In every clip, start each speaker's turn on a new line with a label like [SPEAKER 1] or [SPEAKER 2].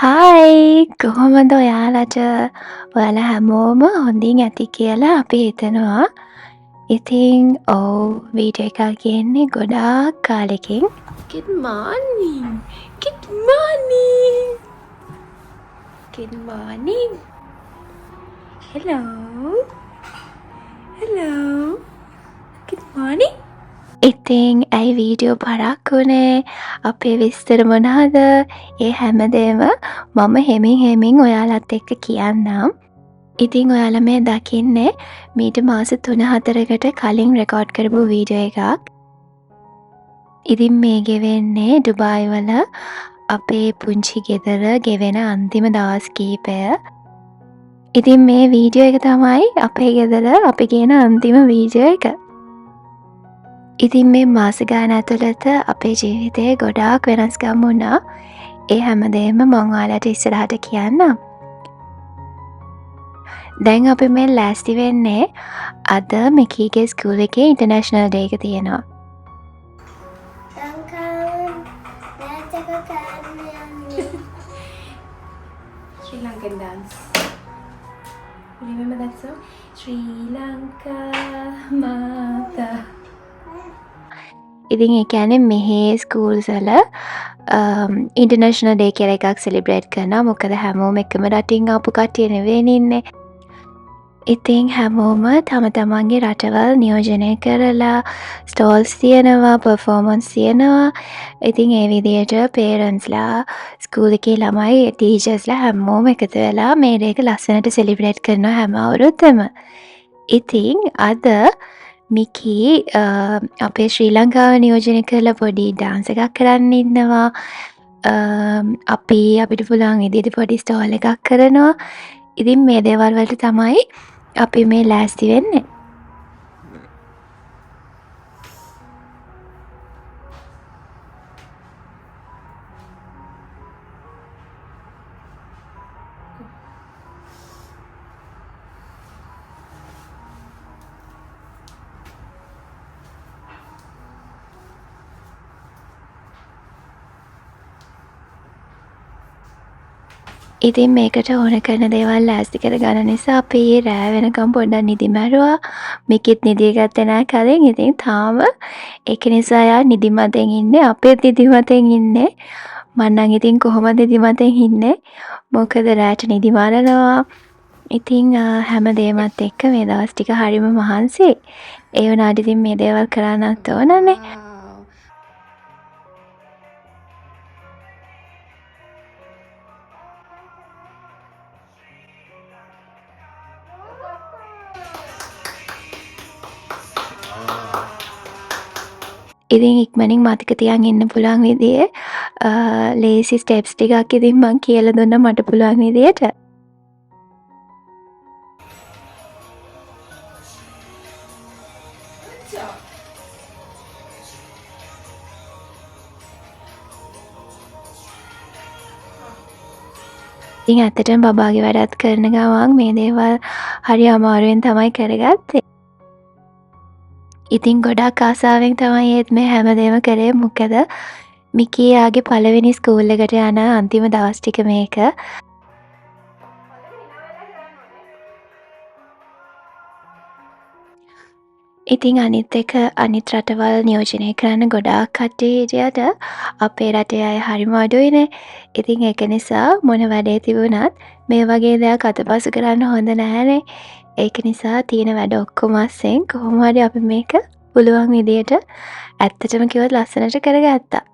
[SPEAKER 1] Hi කොහොමද ඔයාලට ඔයාලා හැමෝම හොඳින් ඇති කියලා අපි හිතනවා. ඉතින් ඔව් වීඩියෝ එකක් ගේන්නේ ගොඩාක් කාලෙකින්. Good morning. Good morning. Good morning. Hello. Hello. Good morning. ඉතින් ඇයි වීඩියෝ පරක් වුණේ අපේ විස්තර මොනවද ඒ හැමදේම මම හෙමින් ඔයාලත් එක්ක කියන්නම්. ඉතින් ඔයාලා මේ දකින්නේ මීට මාස 3-4කට කලින් රෙකෝඩ් කරපු වීඩියෝ එකක්. ඉතින් මේ ගෙවෙන්නේ ඩුබායි වල අපේ පුංචි ගෙදර ගෙවෙන අන්තිම දවස් කීපය. ඉතින් මේ වීඩියෝ එක තමයි අපේ ගෙදර අපි ගේන අන්තිම වීඩියෝ එක. ඉතින් මේ මාස ගාන ඇතුළත අපේ ජීවිතේ ගොඩාක් වෙනස්කම් වුණා. ඒ හැමදේම මම ඔයාලට ඉස්සරහට කියන්නම්. දැන් අපි මේ ලෑස්ති වෙන්නේ අද මිකීගේ ස්කූල් එකේ ඉන්ටර්නැෂනල් ඩේ එක තියෙනවා.
[SPEAKER 2] Sri Lankan dance. Remember that song? Sri Lanka Mata.
[SPEAKER 1] ඉතින් ඒ කියන්නේ මෙහි ස්කූල්ස් වල ඉන්ටර්නැෂනල් ඩේ කියලා එකක් සෙලිබ්‍රේට් කරනවා. මොකද හැමෝම එකම රටින් ආපු කට්ටිය නෙවෙයි ඉන්නේ. ඉතින් හැමෝම තම තමන්ගේ රටවල් නියෝජනය කරලා ස්ටෝල්ස් තියෙනවා, පර්ෆෝමන්ස් තියෙනවා. ඉතින් ඒ විදිහට පේරන්ට්ස්ලා, ස්කූල් එකේ ළමයි, ටීචර්ස්ලා හැමෝම එකතු වෙලා මේ ඩේ එක ලස්සනට සෙලිබ්‍රේට් කරනවා හැම අවුරුද්දම. ඉතින් අද මිකී අපේ ශ්‍රී ලංකාව නියෝජනය කරලා පොඩි ඩාන්ස් එකක් කරන්න ඉන්නවා. අපිට පුළුවන් විදිහට පොඩි ස්ටෝල් එකක් කරනවා. ඉතින් මේ දේවල් වලට තමයි අපි මේ ලෑස්ති වෙන්නේ. ඉතින් මේකට ඕන කරන දේවල් ලෑස්ති කරගන්න නිසා අපි රෑ වෙනකම් පොඩ්ඩක් නිදි මැරුවා. මිකිත් නිදි ගත්තේ නැහැ කලින්. ඉතින් තාම ඒක නිසා යා නිදිමතෙන් ඉන්නේ. අපේත් නිදිමතෙන් ඉන්නේ. මං නම් ඉතින් කොහොමද නිදිමතෙන් ඉන්නේ? මොකද රෑට නිදි මරනවා. ඉතින් හැම දේමත් එක්ක මේ දවස් ටික හරිම මහන්සි. ඒ වුණාට ඉතින් මේ දේවල් කරන්නත් ඕනනේ. ඉතින් ඉක්මනින් මතක තියන් ඉන්න පුළුවන් විදිහේ ලේසි ස්ටෙප්ස් ටිකක් ඉතින් මං කියලා දුන්නා මට පුළුවන් විදිහට. ඉතින් ඇත්තටම බබාගේ වැඩත් කරන ගමන් මේ දේවල් හරි අමාරුවෙන් තමයි කරගත්තේ. ඉතින් ගොඩක් ආසාවෙන් තමයි ඒත් මේ හැමදේම කරේ. මොකද මිකී යාගේ පළවෙනි ස්කූල් එකට යන අන්තිම දවස් ටික මේක. ඉතින් අනිත් එක අනිත් රටවල් නියෝජනය කරන්න ගොඩාක් කට්ටිය හිටියට අපේ රටේ අය හරිම අඩුයිනේ. ඉතින් ඒක නිසා මොන වැඩේ තිබුණත් මේ වගේ දෙයක් අතපසු කරන්න හොඳ නැහැනේ. ඒක නිසා තියෙන වැඩ ඔක්කොම අස්සෙන් කොහොම හරි අපි මේක පුළුවන් විදියට ඇත්තටම කිව්වොත් ලස්සනට කරගත්තා.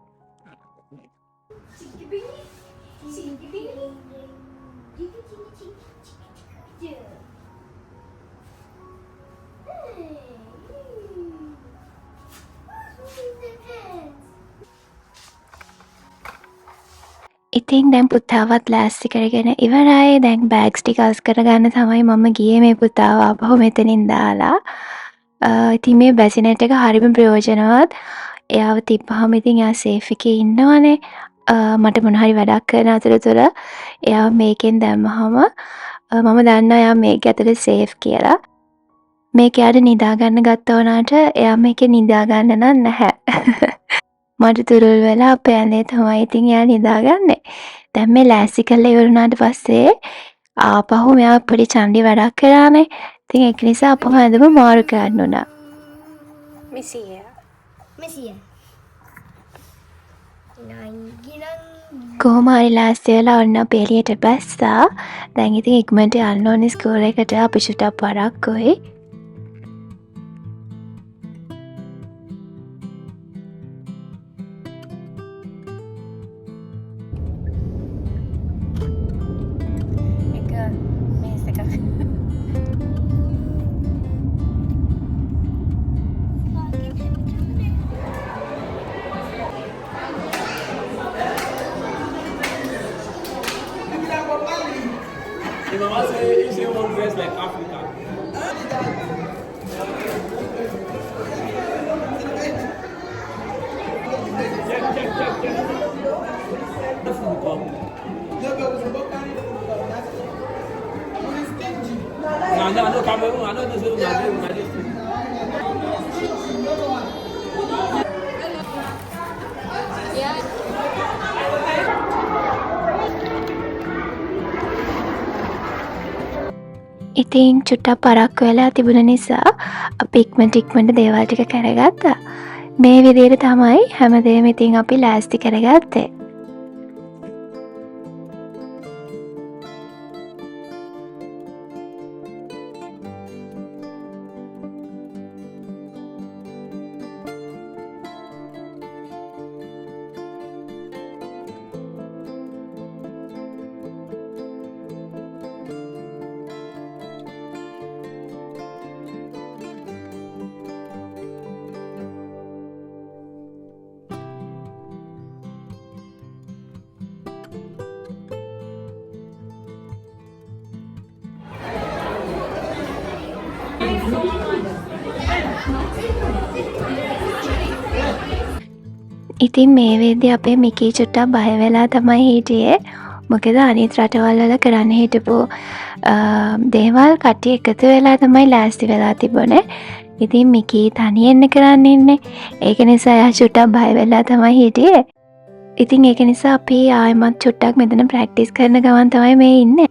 [SPEAKER 1] ඉතින් දැන් පුතාවත් ලෑස්ති කරගෙන ඉවරයි. දැන් බෑග්ස් ටික අස් කරගන්න තමයි මම ගියේ මේ පුතාව ආපහු මෙතනින් දාලා. ඉතින් මේ බැසිනෙට් එක හරිම ප්‍රයෝජනවත්. එයාව තිබ්බහම ඉතින් එයා සේෆ් එකේ ඉන්නවනේ. මට මොන හරි වැඩක් කරන අතරතුර එයාව මේකෙන් දැම්මහම මම දන්නවා එයා මේක ඇතුලේ සේෆ් කියලා. මේක එයාට නිදා ගන්න ගත්තා වුණාට එයා මේකේ නිදා ගන්න නම් නැහැ. මට තුරුල් වෙලා අපේ ඇඳේ තමයි ඉතින් එයා නිදාගන්නේ. දැන් මේ ලෑස්ති කරලා ඉවරුණාට පස්සේ ආපහු මෙයා පොඩි චණ්ඩි වැඩක් කරානේ. ඉතින් ඒක නිසා අපව ඇඳුම මාරු කරන්න උනා.
[SPEAKER 2] Missy.
[SPEAKER 3] Messi. Nangirang.
[SPEAKER 1] කොහොම හරි ලෑස්ති වෙලා ඔන්න අපි එළියට බැස්සා. දැන් ඉතින් ඉක්මනට යන්න ඕනේ ස්කූල් එකට. අපි චුට්ටක් පරක්කුයි.
[SPEAKER 4] You know, I say, you say one dress like Africa. No, Cameroon. I know this is Nigeria.
[SPEAKER 1] ඉතින් චුට්ටක් පරක්කු වෙලා තිබුණ නිසා අපි ඉක්මනට දේවල් ටික කරගත්තා. මේ විදිහට තමයි හැමදේම ඉතින් අපි ලෑස්ති කරගත්තේ. ඉතින් මේ වෙද්දී අපේ මිකී චුට්ටක් බය වෙලා තමයි හිටියේ. මොකද අනිත් රටවල් වල කරන්න හිටපු දේවල් කට්ටිය එකතු වෙලා තමයි ලෑස්ති වෙලා තිබුණේ. ඉතින් මිකී තනියෙන් කරන්න ඉන්නේ. ඒක නිසා එයා චුට්ටක් බය වෙලා තමයි හිටියේ. ඉතින් ඒක නිසා අපි ආයෙමත් චුට්ටක් මෙතන ප්‍රැක්ටිස් කරන ගමන් තමයි මේ ඉන්නේ.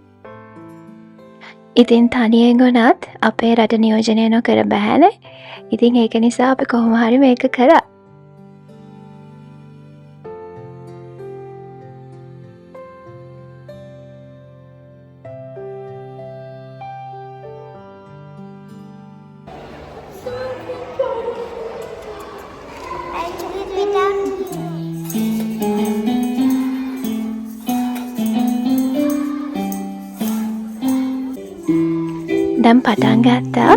[SPEAKER 1] ඉතින් තනියෙන් ගොනත් අපේ රට නියෝජනය නොකර බෑනේ. ඉතින් ඒක නිසා අපි කොහොම හරි මේක කරා. දැන් පටන් ගත්තා.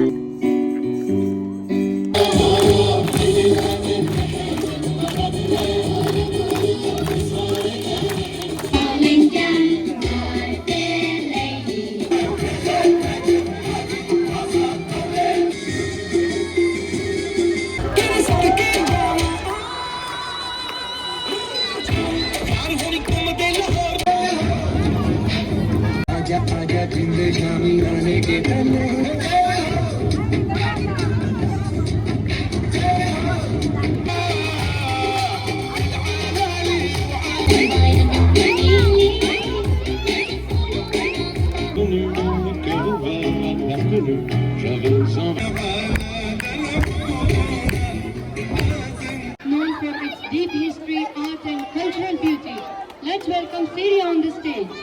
[SPEAKER 5] Known for its deep history, art and cultural beauty. Let's welcome Syria on the stage.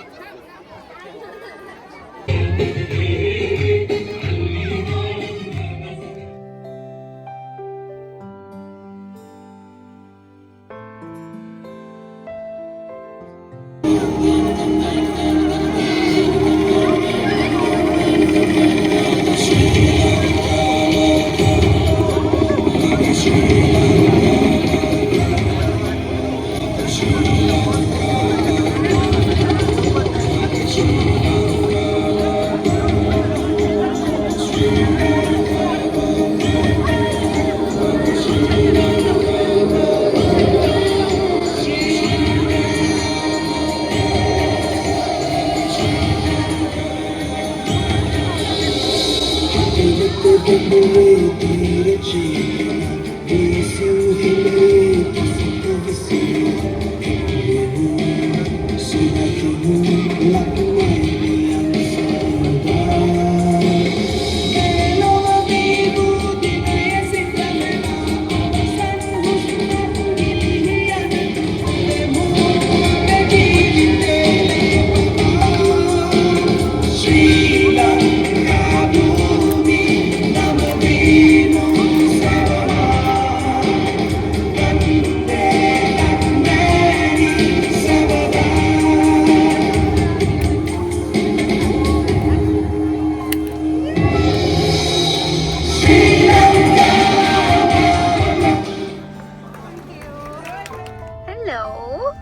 [SPEAKER 1] Hello.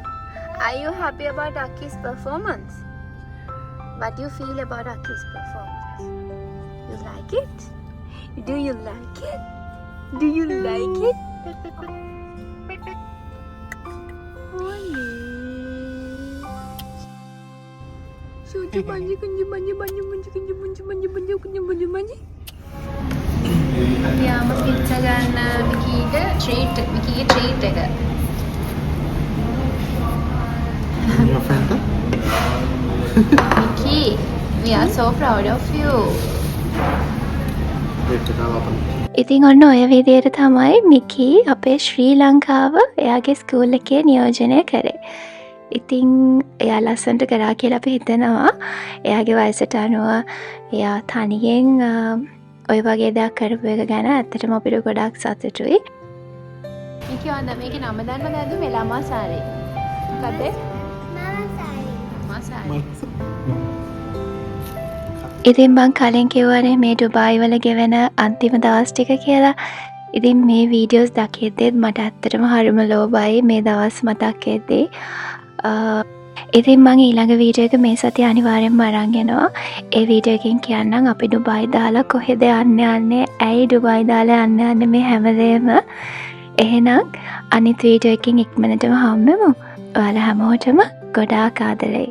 [SPEAKER 1] Are you happy about Aki's performance? What do you feel about Aki's performance? You like it? Do you like it? Do you like it? Oleh. Suju manja kunju manja manja manja kunju manja manja manja kunju manja manja. යාම පිට්ස ගන්න විකීගේ treat එක.
[SPEAKER 6] Your friend?
[SPEAKER 1] Vicky, we are so proud of you. ඉතින් ඔන්න ඔය විදියට තමයි මිකි අපේ ශ්‍රී ලංකාව එයාගේ ස්කූල් එකේ නියෝජනය කරේ. ඉතින් එයා ලස්සනට කරා කියලා අපි හිතනවා. එයාගේ වයසට අනුව එයා තනියෙන් ඔය වගේ දෙයක් කරපු එක ගැන ඇත්තටම අපිට ගොඩක් සතුටුයි. මිකි වන්ද මේකේ නම දන්නවද? මෙලාමා සාරේ. මොකද? මාසාරේ. ඉතින් මං කලින් කිව්වනේ මේ ඩුබායි වල ගෙවෙන අන්තිම දවස් ටික කියලා. ඉතින් මේ වීඩියෝස් දකිද්දිත් මට ඇත්තටම හරිම ලෝභයි මේ දවස් මතක් වෙද්දී. ඉතින් මං ඊළඟ වීඩියෝ එක මේ සතිය අනිවාර්යෙන්ම අරන් එනවා. ඒ වීඩියෝ එකෙන් කියන්නම් අපි ඩුබායි දාලා කොහෙද යන්නේ, ඇයි ඩුබායි දාලා යන්නේ මේ හැමදේම. එහෙනම් අනිත් වීඩියෝ එකකින් ඉක්මනටම හම්බෙමු. ඔයාලා හැමෝටම ගොඩාක් ආදරෙයි.